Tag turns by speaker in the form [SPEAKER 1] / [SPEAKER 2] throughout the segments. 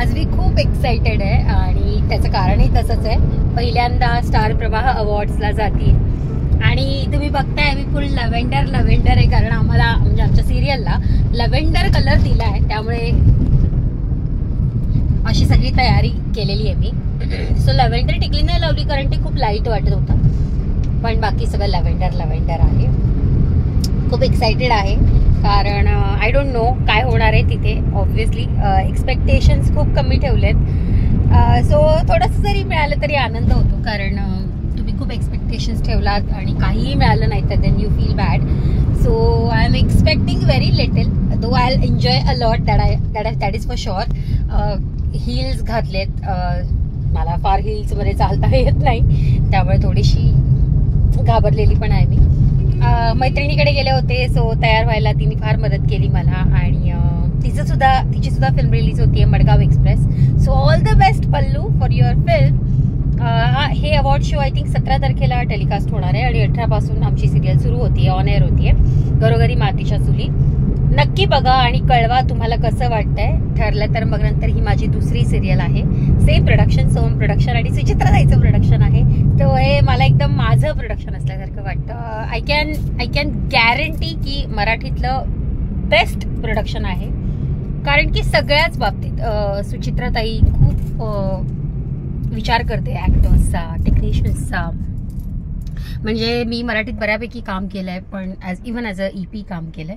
[SPEAKER 1] आज मी खूप एक्साइटेड आहे आणि त्याचं कारणही तसंच आहे. पहिल्यांदा स्टार प्रवाह अवॉर्ड्सला जाते आणि तुम्ही बघताय मी फुल लव्हेंडर आहे, कारण आम्हाला म्हणजे आमच्या सिरियलला लव्हेंडर कलर दिला आहे, त्यामुळे अशी सगळी तयारी केलेली आहे मी. सो लव्हेंडर टिकली नाही लावली कारण ते खूप लाईट वाटत होतं, पण बाकी सगळं लव्हेंडर आहे. खूप एक्साइटेड आहे कारण आय डोंट नो काय होणार आहे तिथे. ऑब्व्हियसली एक्सपेक्टेशन्स खूप कमी ठेवलेत, सो थोडंसं जरी मिळालं तरी आनंद होतो, कारण तुम्ही खूप एक्सपेक्टेशन्स ठेवलात आणि काहीही मिळालं नाही तर then you feel bad. So I am expecting very little, though I will enjoy a lot, that is for sure. Heels घातलेत, मला फार हिल्समध्ये चालता येत नाही, त्यामुळे थोडीशी घाबरलेली पण आहे मी. मैत्रिणीकडे गेले होते, सो तयार व्हायला तिने फार मदत केली मला, आणि तिची सुद्धा फिल्म रिलीज होतीये Madgaon express. So all the best pallu for your film. हे अवॉर्ड शो आय थिंक 17 तारखेला टेलिकास्ट होणार आहे आणि 18 पासून आमची सिरियल सुरू होतीये, ऑन एअर होतीये, घरोघरी मातीच्या चुली. नक्की बघा आणि कळवा तुम्हाला कसं वाटतंय. ठरलं तर मग नंतर ही माझी दुसरी सिरियल आहे, सेम प्रोडक्शन, सोम प्रोडक्शन आणि सुचित्राताईचं प्रोडक्शन आहे. तो हे मला एकदम माझं प्रोडक्शन असल्यासारखं वाटतं. आय कॅन गॅरंटी की मराठीतलं बेस्ट प्रोडक्शन आहे, कारण की सगळ्याच बाबतीत सुचित्राताई खूप विचार करते ॲक्टर्सचा, टेक्निशियन्सचा. म्हणजे मी मराठीत बऱ्यापैकी काम केलंय, पण इव्हन ॲज अ EP काम केलंय,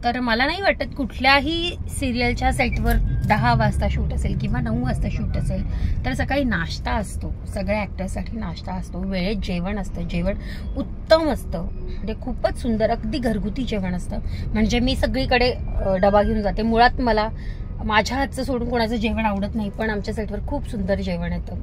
[SPEAKER 1] तर मला नाही वाटत कुठल्याही सिरियलच्या सेटवर 10 वाजता शूट असेल किंवा 9 वाजता शूट असेल तर सकाळी नाश्ता असतो, सगळ्या ॲक्टर्ससाठी नाश्ता असतो, वेळेत जेवण असतं, जेवण उत्तम असतं, म्हणजे खूपच सुंदर, अगदी घरगुती जेवण असतं. म्हणजे मी सगळीकडे डबा घेऊन जाते. मुळात मला माझ्या हातचं सोडून कोणाचं जेवण आवडत नाही, पण आमच्या सेटवर खूप सुंदर जेवण येतं.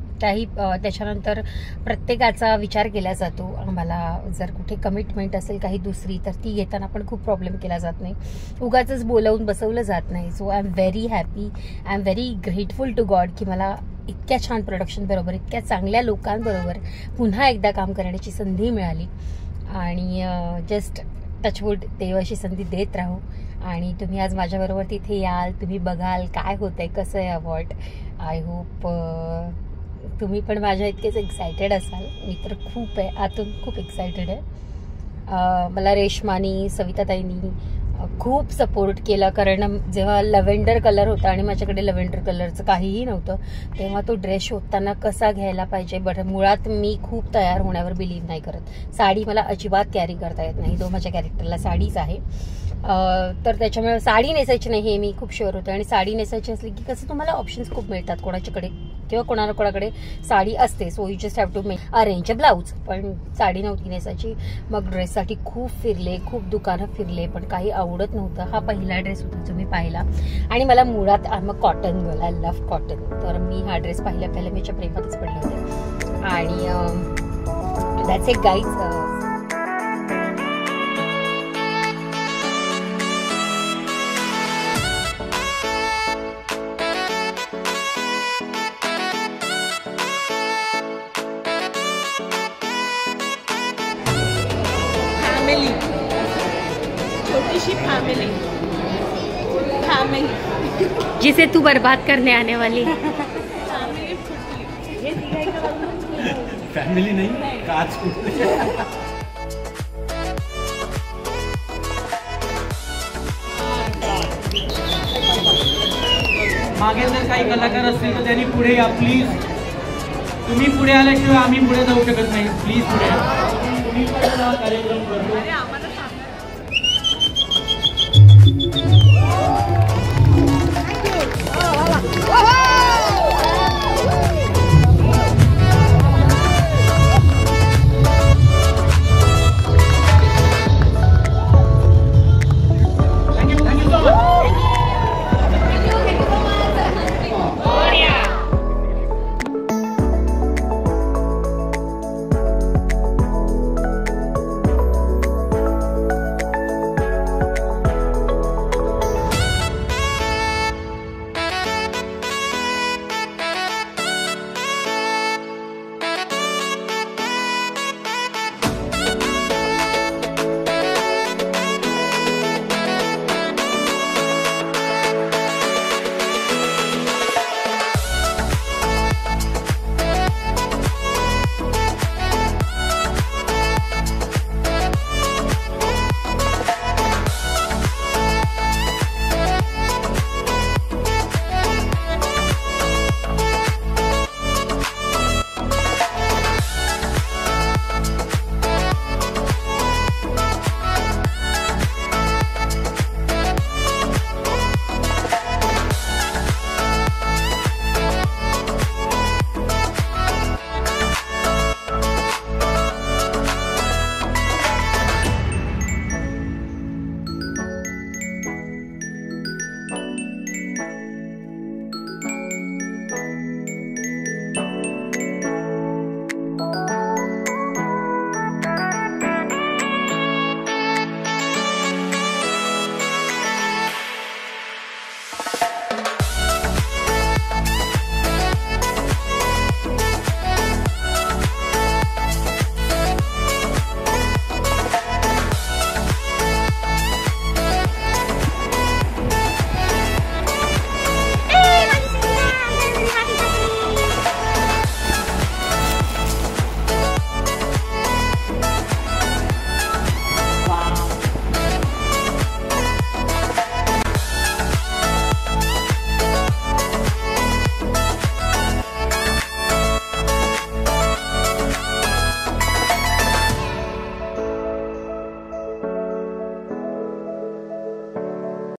[SPEAKER 1] त्याच्यानंतर प्रत्येकाचा विचार केला जातो. आम्हाला जर कुठे कमिटमेंट असेल काही दुसरी तर ती घेताना पण खूप प्रॉब्लेम केला जात नाही, उगाचच बोलवून बसवलं जात नाही. So I am very happy, I am very grateful to God की मला इतक्या छान प्रोडक्शन बरोबर, इतक्या चांगल्या लोकांबरोबर पुन्हा एकदा काम करण्याची संधी मिळाली. आणि जस्ट टचवूड, देव अशी संधी देत राहू. आणि तुम्ही आज माझ्याबरोबर तिथे याल, तुम्ही बघाल काय होतंय, कसं आहे अवॉर्ड. आय होप तुम्ही पण माझ्या इतकेच एक्सायटेड असाल. मी तर खूप आहे, आतून खूप एक्सायटेड आहे. मला रेश्मानी, सविताताईंनी खूप सपोर्ट केला, कारण जेव्हा लव्हेंडर कलर होता आणि माझ्याकडे लव्हेंडर कलरचं काहीही नव्हतं, तेव्हा तो ड्रेस शोधताना कसा घ्यायला पाहिजे. बरं, मुळात मी खूप तयार होण्यावर बिलीव्ह नाही करत. साडी मला अजिबात कॅरी करता येत नाही, तो माझ्या कॅरेक्टरला साडीच आहे. तर त्याच्यामुळे साडी नेसायची नाही हे मी खूप शुअर होते. आणि साडी नेसायची असली की कसं तुम्हाला ऑप्शन्स खूप मिळतात कोणाच्याकडे किंवा कोणाकडे साडी असते, so you just have to arrange a blouse. पण साडी नव्हती नेसायची. मग ड्रेससाठी खूप फिरले, खूप दुकानं फिरले, पण काही आवडत नव्हतं. हा पहिला ड्रेस होता जो मी पाहिला, आणि मला मुळात मग cotton girl, I love cotton, तर मी हा ड्रेस पहिल्या मी प्रेमातच पडले होते. आणि दॅट्स इट गाईज.
[SPEAKER 2] छोटी सी फैमिली
[SPEAKER 1] जिसे तू बर्बाद करने आने वाली है.
[SPEAKER 3] फैमिली नहीं, काच मागे जर काही कलाकार असतील तर त्यांनी पुढे या प्लीज. तुम्ही पुढे आल्याशिवाय आम्ही पुढे जाऊ शकत नाही. प्लीज पुढे या. तुम्ही पण कार्यक्रम करतो.